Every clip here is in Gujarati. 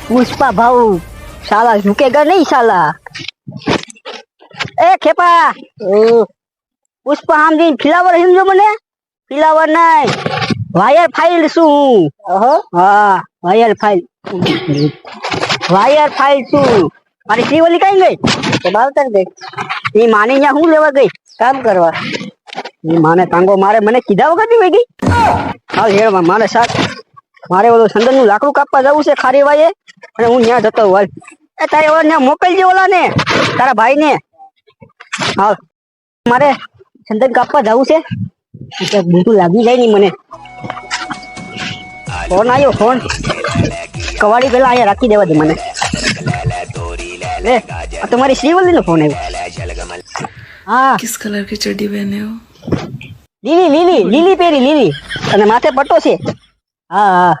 पुष्पा भाऊ साला झुकेगा नहीं साला। ए खेपा पुष्पा हम दिन फ्लावर हिमजो मने फ्लावर नहीं वायर फाइल सु हाँ वायर फाइल सु मारी श्रीवली कहीं गई तो बात कर दे ये माने यहाँ हूँ लेवा गई काम करवा ये माने टांगो मारे मने कीधा वगैरह नहीं वेगी हाँ ये माने साथ मारे वो संदन નું લાકડું કાપવા જવું છે ખારી વાયે અને હું ન્યા જતો હોય એ તારે ઓલા ન્યા મોકલજે ઓલા ને તારા ભાઈ ને હા મારે સંદન કાપવા જવું છે એટલે બૂટું લાગી જાય ની મને ફોન આવ્યો ફોન કવાડી પેલા અહીંયા રાખી દેવા દે મને લે આ તમારી શ્રીવલ્લી નો ફોન આવ્યો હા किस कलर की चड्डी पहने हो? લીલી લીલી લીલી પહેરી લીલી અને માથે પટ્ટો છે હા હા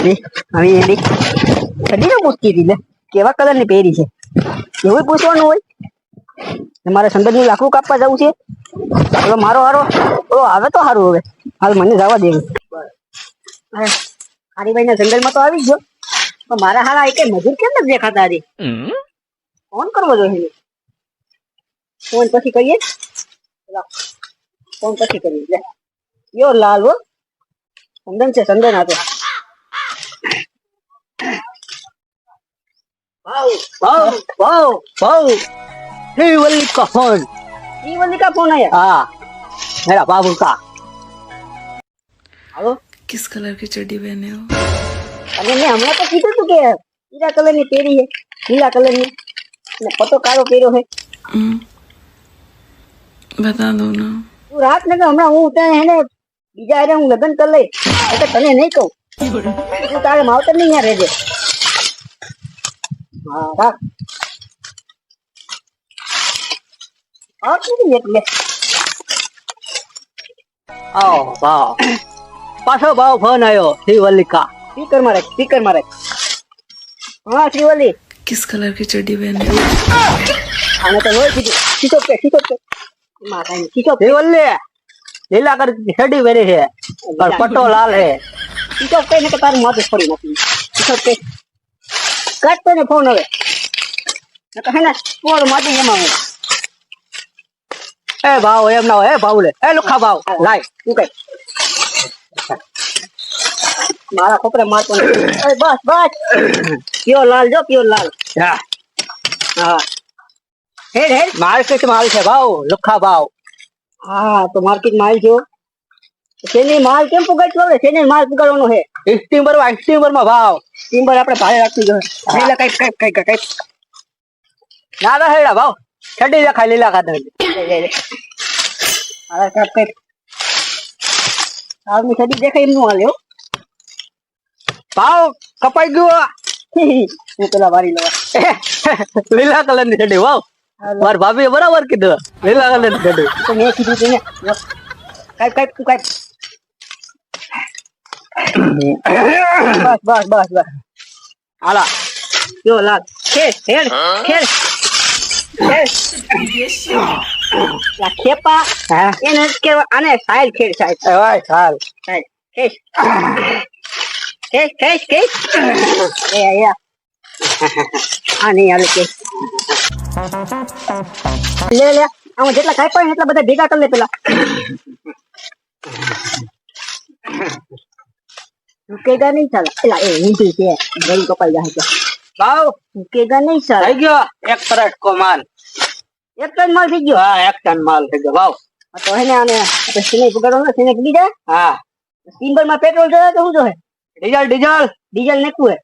હવે એની કદી ન પૂછતી હતી લે કેવા કલર ની પહેરી છે એવું પૂછવાનું હોય મારે સંદર નું લાકડું કાપવા જવું છે ઓલો મારો હારો ઓલો આવે તો સારું હવે હાલ મને જવા દેવું હરીભાઈ ના જંગલ માં તો આવી ગયો તો મારા હારા એક મજૂર કેમ નથી દેખાતા આજે ફોન કરવો જોઈએ ફોન પછી કરીએ ફોન પછી કરીએ લે યો લાલ હો સંદન છે સંદન આપે भाव भाव भाव भाव श्रीवल्ली का फोन है हाँ मेरा बाबू का हेलो किस कलर की चड्डी पहने हो? अरे मैं हमने तो कीधुं તું કે પીળા કલર ની પહેરી છે લીલા કલર ની અને પટ્ટો કાળો પહેર્યો છે बता दो ना। તું રાત ને હમણાં હું ત્યાં હેને બીજા હારે હું લગ્ન કરી લઈ એટલે તને નહીં કહું તું તારે માવતર ની અહીંયા રહેજે હા રાખ આ કેવી એટલે આવો ભાવ પાછો ભાવ ફોન આવ્યો શ્રીવલ્લી કા સ્પીકર માં રાખ हाँ श्रीवल्ली किस कलर की चड्डी पहने हो? आने तो वो खींचो के माता ने खींचो श्रीवल्ली लीला कर हेडी वेरी है और पट्टो लाल है खींचो के ने तो तार मौत पड़ी नहीं खींचो के काट तो ने फोन હવે न कहे ना फोन माटी एमा ए भाव एम ना ए भाव ले ए लुखा भाव लाय तू कह मारा खोपरे मारतो ए बस प्योर लाल जो प्योर लाल हां हां हेड मार्केट माल છે ભાવ લુખા ભાવ હા તો માર્કેટ માલ જો તેની માલ કેમ પુગાડતો હવે તેને માલ પુગાડવાનો છે સ્ટીમર માં ભાવ સ્ટીમર આપણે ભાડે રાખી જો લીલા કઈ ના ના હેડા ભાવ છડી દેખાય લીલા કાદર અરે કઈ આવની છડી દેખાય એમ નું હાલ્યો ભાવ કપાઈ ગયો હું પેલા વારી લેવા લીલા કલર ની છડી વાવ માર ભાભી બરાબર કીધું લીલા કલર ની છડી તો મેં કીધું તેને કઈ બસ આલા જો લાગ ખેડ લા ખેપા એને કે આને સાઈલ ખેડ સાઈલ ઓય સાલ સાઈલ ખેડ એ આયા આની આલે કે લે આમાં જેટલા કાઈ પણ એટલા બધા ભેગા કર લે પેલા रुकेगा नहीं साला एला ए नीचे से गई कपाई जाए क्या भाव रुकेगा नहीं साला થઈ ગયો એક પરટ કો માલ એક ટન માલ થઈ ગયો હા એક ટન માલ થઈ ગયો ભાવ તો હે ને આને આપણે સીને પકડો ને સીને પડી જાય હા સિમ્બલ માં પેટ્રોલ જોઈએ તો શું જોઈએ ડીઝલ નકુ હે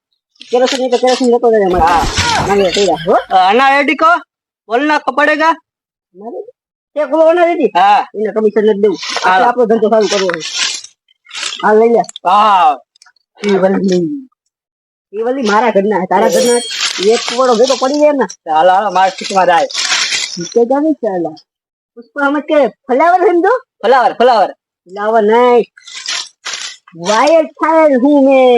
કેરોસીન नहीं तो केरोसिन लेको जाए हमारा हां मांगे तेरा हो अना रेडी को बोलना को पड़ेगा मारे के को होना रेडी हां इने कमीशन न देऊ आपको धंधो चालू करવો है हां ले ले हां श्रीवल्ली मारा घरना है तारा घरना एक कोड़ो भेटो पड़ी जाए ना हाल हाल मार्केट में जाए के जाने चला पुष्पा हम के फ्लावर समझो फ्लावर नहीं वायर फायर हूं मैं